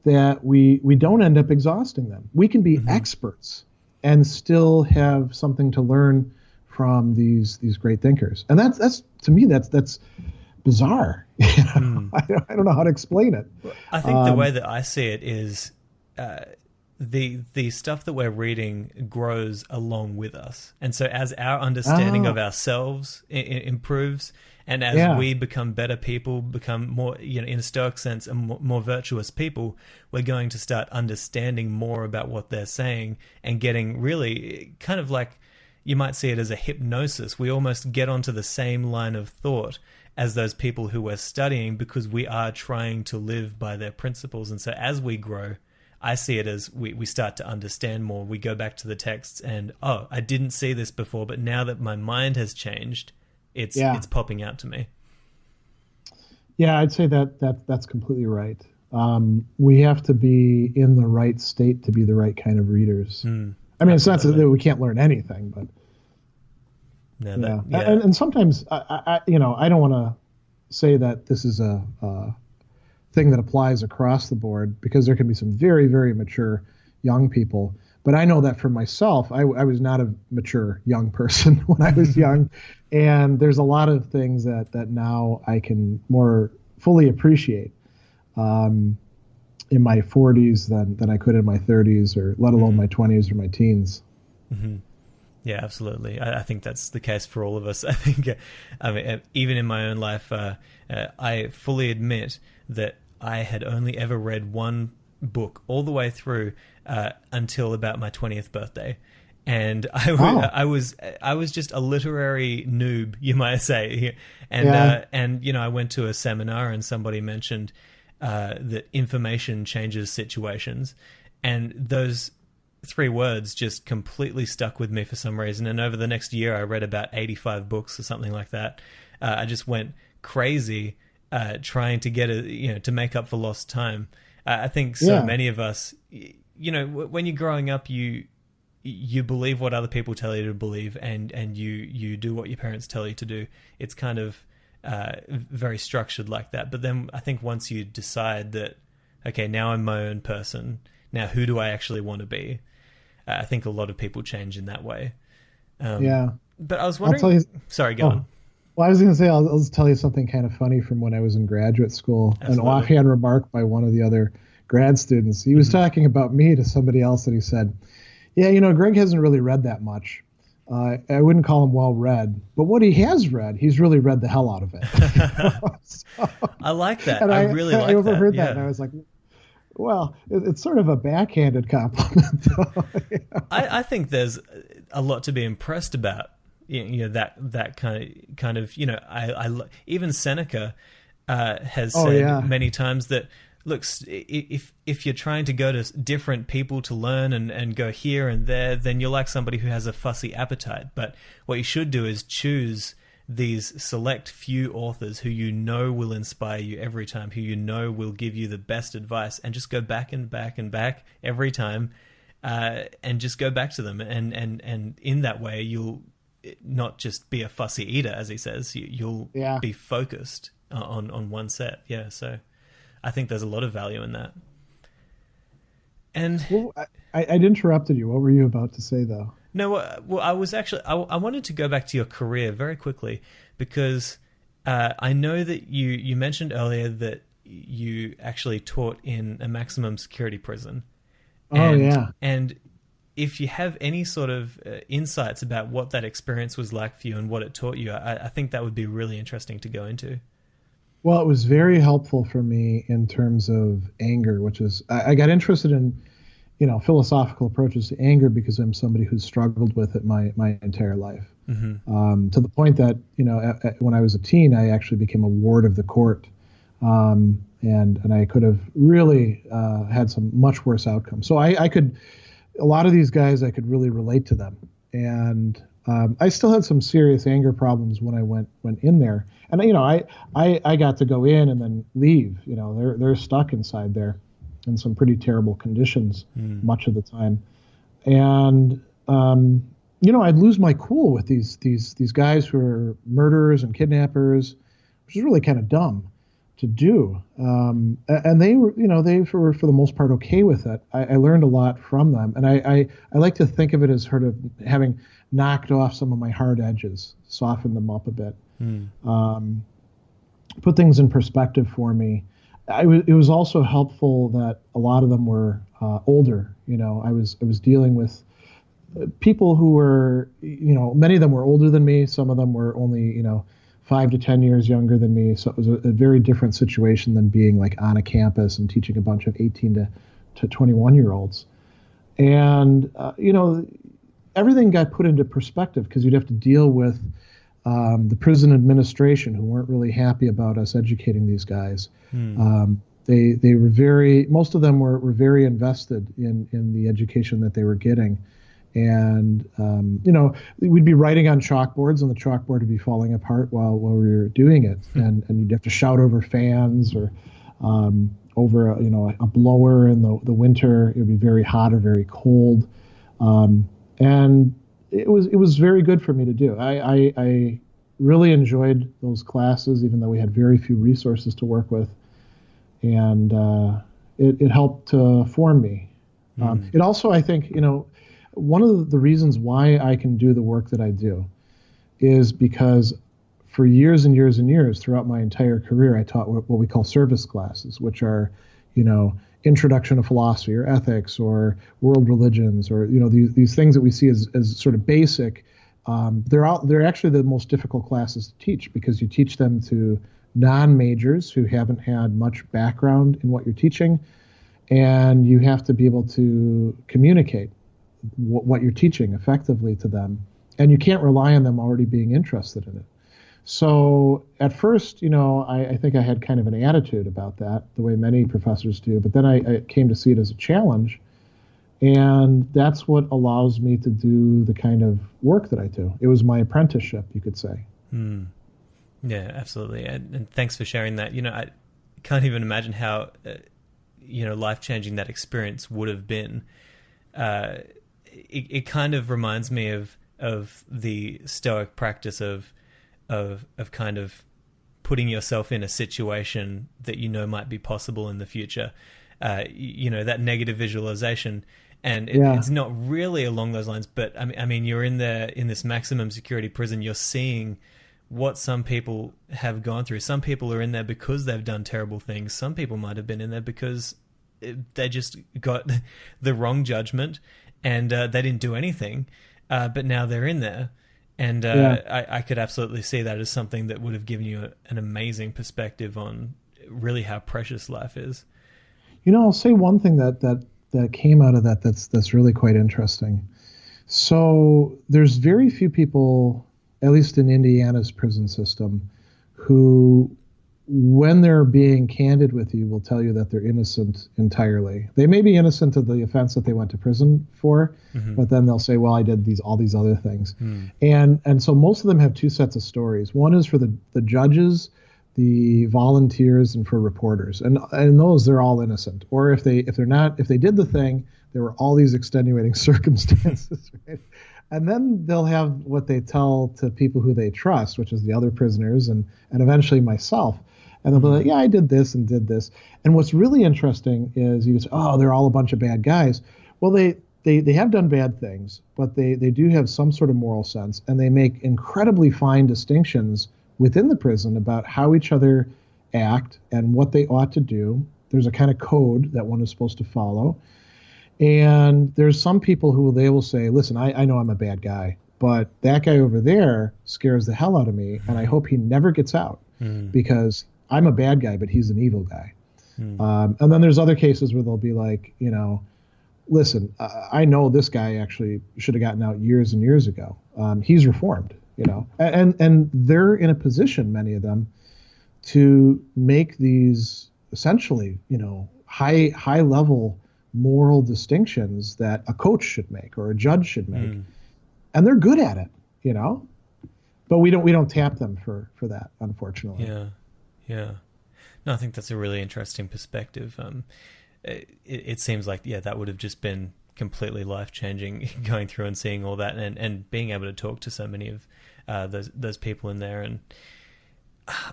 B: that we don't end up exhausting them. We can be experts and still have something to learn from these great thinkers. And that's to me, that's bizarre. I don't know how to explain it.
A: I think the way that I see it is the stuff that we're reading grows along with us. And so as our understanding of ourselves improves, and as we become better people, become more, in a Stoic sense, more virtuous people, we're going to start understanding more about what they're saying and getting really kind of like, you might see it as a hypnosis. We almost get onto the same line of thought as those people who we're studying, because we are trying to live by their principles. And so as we grow, I see it as we start to understand more. We go back to the texts and, I didn't see this before, but now that my mind has changed, it's popping out to me.
B: Yeah, I'd say that's completely right. We have to be in the right state to be the right kind of readers. I mean, it's not that we can't learn anything, but and sometimes I don't want to say that this is a thing that applies across the board, because there can be some very, very mature young people. But I know that for myself, I was not a mature young person when I was young, and there's a lot of things that now I can more fully appreciate. in my 40s than I could in my 30s, or let alone my 20s or my teens.
A: Mm-hmm. Yeah, absolutely. I think that's the case for all of us. I think, I mean, even in my own life, I fully admit that I had only ever read one book all the way through until about my 20th birthday. And I was just a literary noob, you might say. And and you know, I went to a seminar and somebody mentioned that information changes situations, and those 3 words just completely stuck with me for some reason. And over the next year, I read about 85 books or something like that. I just went crazy trying to get to make up for lost time. I think so many of us, you know, when you're growing up, you believe what other people tell you to believe, and you do what your parents tell you to do. It's kind of very structured like that. But then I think once you decide that, okay, now I'm my own person, now who do I actually want to be? I think a lot of people change in that way. But I was wondering... Sorry, go on.
B: Well, I was going to say, I'll just tell you something kind of funny from when I was in graduate school. Absolutely. An offhand remark by one of the other grad students. He was talking about me to somebody else, and he said, yeah, you know, Greg hasn't really read that much. I wouldn't call him well-read, but what he has read, he's really read the hell out of it. So,
A: I like that. I really like that.
B: I overheard that, and I was like, well, it's sort of a backhanded compliment.
A: I think there's a lot to be impressed about. You know, that kind of you know, I even Seneca has said many times that, look, if you're trying to go to different people to learn and go here and there, then you're like somebody who has a fussy appetite. But what you should do is choose these select few authors who you know will inspire you every time, who you know will give you the best advice, and just go back and back and back every time, and just go back to them. And in that way, you'll not just be a fussy eater, as he says, you'll be focused on one set. Yeah, so I think there's a lot of value in that. And
B: well, I'd interrupted you. What were you about to say, though?
A: No, well, I was actually... I wanted to go back to your career very quickly, because I know that you mentioned earlier that you actually taught in a maximum security prison. And if you have any sort of insights about what that experience was like for you and what it taught you, I think that would be really interesting to go into.
B: Well, it was very helpful for me in terms of anger, which is, I got interested in, you know, philosophical approaches to anger because I'm somebody who's struggled with it my entire life. Mm-hmm. To the point that, you know, when I was a teen, I actually became a ward of the court. And I could have really had some much worse outcomes. So I could, a lot of these guys, I could really relate to them. And I still had some serious anger problems when I went in there. And, you know, I got to go in and then leave. You know, they're stuck inside there in some pretty terrible conditions much of the time. And, you know, I'd lose my cool with these guys who are murderers and kidnappers, which is really kind of dumb to do. And they were, you know, they were for the most part okay with it. I learned a lot from them. And I like to think of it as sort of having knocked off some of my hard edges, softened them up a bit, put things in perspective for me. It was also helpful that a lot of them were older. You know, I was dealing with people who were, you know, many of them were older than me. Some of them were only, you know, 5 to 10 years younger than me. So it was a very different situation than being like on a campus and teaching a bunch of 18 to 21-year-olds. And, you know, everything got put into perspective because you'd have to deal with the prison administration, who weren't really happy about us educating these guys. They were most of them were very invested in the education that they were getting. And, you know, we'd be writing on chalkboards and the chalkboard would be falling apart while we were doing it. And you'd have to shout over fans or over, a blower in the winter. It would be very hot or very cold. And it was very good for me to do. I really enjoyed those classes, even though we had very few resources to work with. And it helped to form me. It also, I think, one of the reasons why I can do the work that I do is because for years and years and years throughout my entire career, I taught what we call service classes, which are, introduction to philosophy or ethics or world religions, or these things that we see as sort of basic. They're actually the most difficult classes to teach, because you teach them to non-majors who haven't had much background in what you're teaching, and you have to be able to communicate what you're teaching effectively to them, and you can't rely on them already being interested in it. So at first, I think I had kind of an attitude about that, the way many professors do, but then I came to see it as a challenge, and that's what allows me to do the kind of work that I do. It was my apprenticeship, you could say.
A: Yeah, absolutely. And thanks for sharing that. I can't even imagine how, life-changing that experience would have been. It kind of reminds me of the Stoic practice of kind of putting yourself in a situation that might be possible in the future. That negative visualization. And it's not really along those lines, but I mean, you're in this maximum security prison. You're seeing what some people have gone through. Some people are in there because they've done terrible things. Some people might have been in there because they just got the wrong judgment and they didn't do anything, but now they're in there. And I could absolutely see that as something that would have given you an amazing perspective on really how precious life is.
B: I'll say one thing that came out of that's really quite interesting. So there's very few people, at least in Indiana's prison system, who, when they're being candid with you, will tell you that they're innocent entirely. They may be innocent of the offense that they went to prison for, but then they'll say, well, I did all these other things. And so most of them have two sets of stories. One is for the judges, the volunteers, and for reporters. And those, they're all innocent. Or if they did the thing, there were all these extenuating circumstances, right? And then they'll have what they tell to people who they trust, which is the other prisoners and eventually myself. And they'll be like, yeah, I did this and did this. And what's really interesting is you say, oh, they're all a bunch of bad guys. Well, they have done bad things, but they do have some sort of moral sense, and they make incredibly fine distinctions within the prison about how each other act and what they ought to do. There's a kind of code that one is supposed to follow. And there's some people who they will say, listen, I know I'm a bad guy, but that guy over there scares the hell out of me, and I hope he never gets out because I'm a bad guy, but he's an evil guy. And then there's other cases where they'll be like, listen, I know this guy actually should have gotten out years and years ago. He's reformed, and they're in a position, many of them, to make these essentially, high level moral distinctions that a coach should make or a judge should make. And they're good at it, but we don't tap them for that, unfortunately.
A: Yeah. No, I think that's a really interesting perspective. It seems like, that would have just been completely life-changing going through and seeing all that and being able to talk to so many of those people in there. And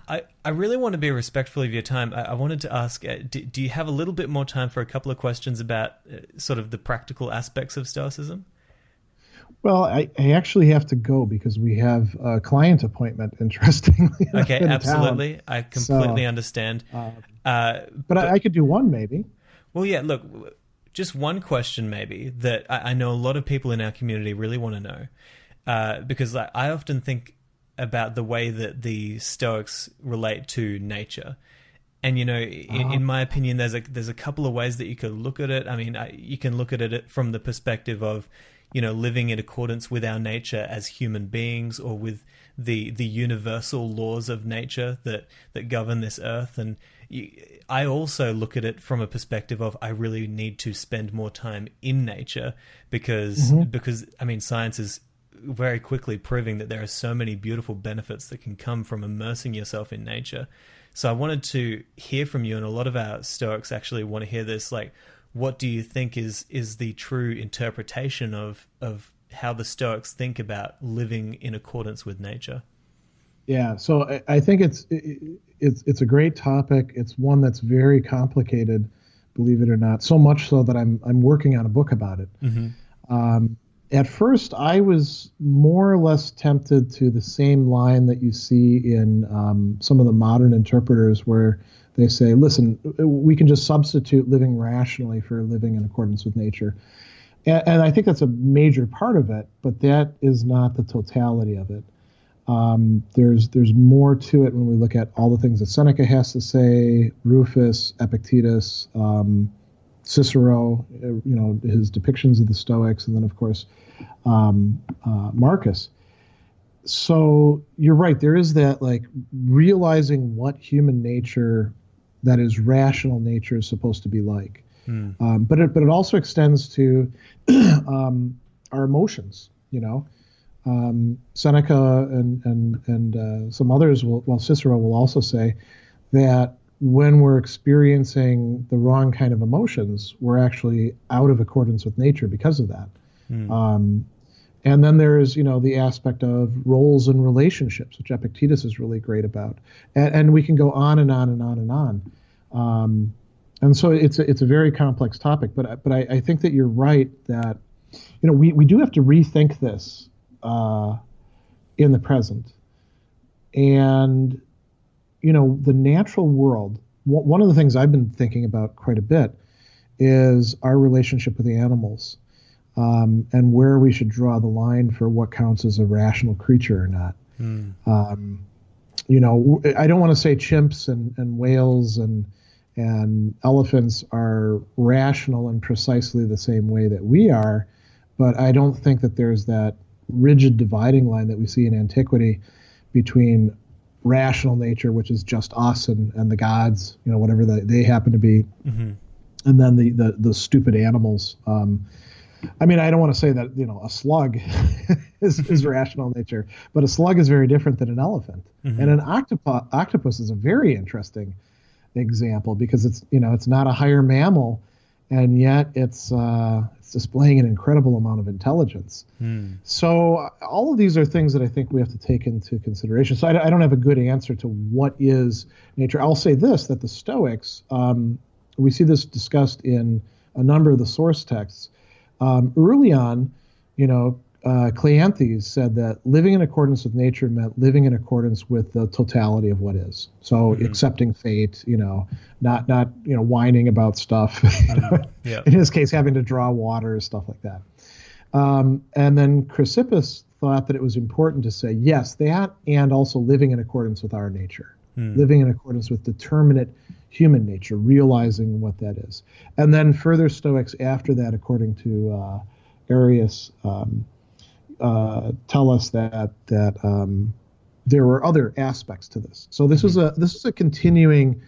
A: I really want to be respectful of your time. I wanted to ask, do you have a little bit more time for a couple of questions about sort of the practical aspects of Stoicism?
B: Well, I actually have to go because we have a client appointment, interestingly.
A: Okay, absolutely. Town. I completely understand.
B: But I could do one maybe.
A: Well, yeah, look, just one question maybe that I know a lot of people in our community really want to know. Because I often think about the way that the Stoics relate to nature. And, in my opinion, there's a couple of ways that you could look at it. I mean, you can look at it from the perspective of, living in accordance with our nature as human beings, or with the universal laws of nature that govern this earth. And I also look at it from a perspective of, I really need to spend more time in nature because I mean, science is very quickly proving that there are so many beautiful benefits that can come from immersing yourself in nature. So I wanted to hear from you, and a lot of our Stoics actually want to hear this, like, what do you think is the true interpretation of how the Stoics think about living in accordance with nature?
B: Yeah, so I think it's a great topic. It's one that's very complicated, believe it or not. So much so that I'm working on a book about it. At first, I was more or less tempted to the same line that you see in some of the modern interpreters, where They say, listen, we can just substitute living rationally for living in accordance with nature. And I think that's a major part of it, but that is not the totality of it. There's more to it when we look at all the things that Seneca has to say, Rufus, Epictetus, Cicero, his depictions of the Stoics, and then, of course, Marcus. So you're right. There is that, like, realizing what human nature, that is rational nature, is supposed to be like. But it also extends to our emotions. Seneca and some others Cicero will also say that when we're experiencing the wrong kind of emotions, we're actually out of accordance with nature because of that. And then there's, the aspect of roles and relationships, which Epictetus is really great about. And we can go on and on and on and on. And so it's a very complex topic, but I think that you're right that, we do have to rethink this in the present. And, the natural world, one of the things I've been thinking about quite a bit is our relationship with the animals. And where we should draw the line for what counts as a rational creature or not. I don't want to say chimps and whales and elephants are rational in precisely the same way that we are, but I don't think that there's that rigid dividing line that we see in antiquity between rational nature, which is just us and the gods, whatever they happen to be, and then the stupid animals. I don't want to say that, a slug is rational nature, but a slug is very different than an elephant. And an octopus is a very interesting example because it's not a higher mammal, and yet it's displaying an incredible amount of intelligence. So all of these are things that I think we have to take into consideration. So I don't have a good answer to what is nature. I'll say this, that the Stoics, we see this discussed in a number of the source texts. Early on, Cleanthes said that living in accordance with nature meant living in accordance with the totality of what is. So accepting fate, not whining about stuff. In his case, having to draw water, stuff like that. And then Chrysippus thought that it was important to say, yes, that, and also living in accordance with our nature, living in accordance with determinate human nature, realizing what that is. And then further Stoics after that, according to Arius, tell us that there were other aspects to this. So this is a continuing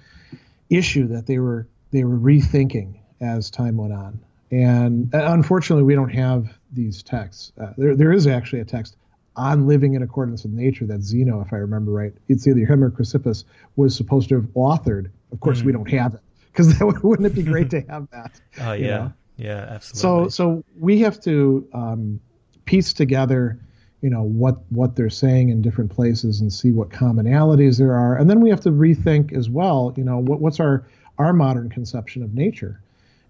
B: issue that they were rethinking as time went on. And unfortunately, we don't have these texts. There is actually a text on living in accordance with nature that Zeno, if I remember right, it's either him or Chrysippus, was supposed to have authored. Of course, we don't have it, because wouldn't it be great to have that? Oh,
A: yeah. Yeah, absolutely.
B: So we have to piece together, what they're saying in different places and see what commonalities there are. And then we have to rethink as well, what's our modern conception of nature?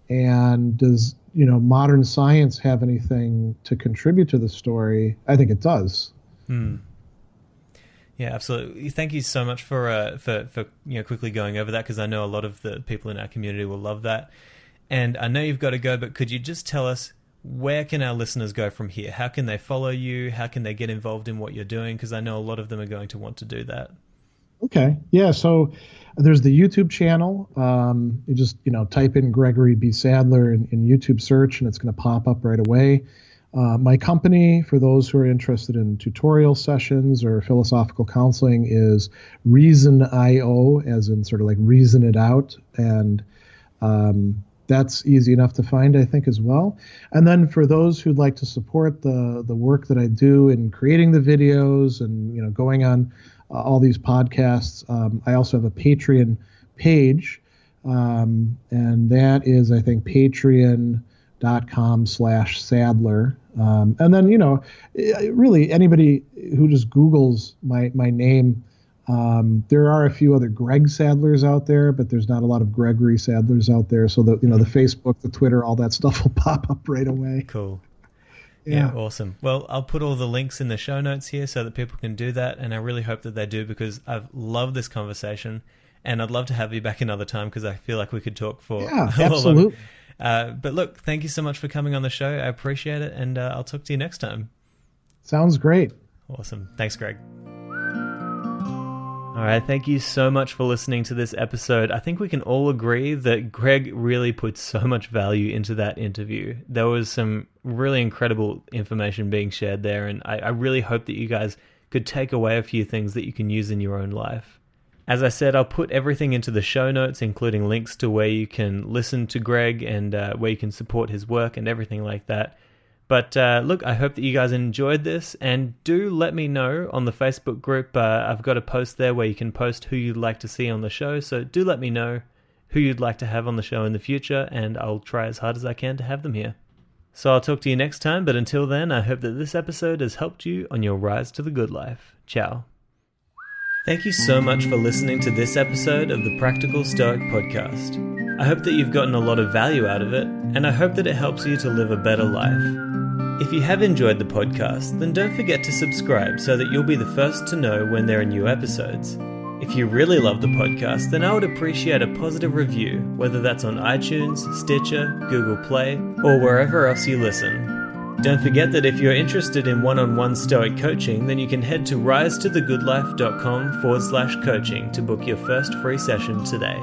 B: And does, modern science have anything to contribute to the story? I think it does.
A: Yeah, absolutely. Thank you so much for quickly going over that, because I know a lot of the people in our community will love that. And I know you've got to go, but could you just tell us, where can our listeners go from here? How can they follow you? How can they get involved in what you're doing? Because I know a lot of them are going to want to do that.
B: Okay. Yeah. So there's the YouTube channel. You just, type in Gregory B. Sadler in YouTube search, and it's going to pop up right away. My company, for those who are interested in tutorial sessions or philosophical counseling, is Reason.io, as in sort of like reason it out. And that's easy enough to find, I think, as well. And then for those who'd like to support the work that I do in creating the videos and, going on all these podcasts, I also have a Patreon page, and that is, I think, patreon.com/Sadler. And then, really anybody who just Googles my name, there are a few other Greg Sadlers out there, but there's not a lot of Gregory Sadlers out there. So the Facebook, the Twitter, all that stuff will pop up right away.
A: Cool. Yeah, awesome. Well, I'll put all the links in the show notes here so that people can do that. And I really hope that they do, because I've loved this conversation. And I'd love to have you back another time because I feel like we could talk for
B: absolutely.
A: But look, thank you so much for coming on the show. I appreciate it, and I'll talk to you next time.
B: Sounds great.
A: Awesome. Thanks, Greg. All right, thank you so much for listening to this episode. I think we can all agree that Greg really put so much value into that interview. There was some really incredible information being shared there, and I really hope that you guys could take away a few things that you can use in your own life. As I said, I'll put everything into the show notes, including links to where you can listen to Greg and where you can support his work and everything like that. But look, I hope that you guys enjoyed this, and do let me know on the Facebook group. I've got a post there where you can post who you'd like to see on the show, so do let me know who you'd like to have on the show in the future, and I'll try as hard as I can to have them here. So I'll talk to you next time, but until then, I hope that this episode has helped you on your rise to the good life. Ciao. Thank you so much for listening to this episode of the Practical Stoic Podcast. I hope that you've gotten a lot of value out of it, and I hope that it helps you to live a better life. If you have enjoyed the podcast, then don't forget to subscribe so that you'll be the first to know when there are new episodes. If you really love the podcast, then I would appreciate a positive review, whether that's on iTunes, Stitcher, Google Play, or wherever else you listen. Don't forget that if you're interested in one-on-one Stoic coaching, then you can head to risetothegoodlife.com/coaching to book your first free session today.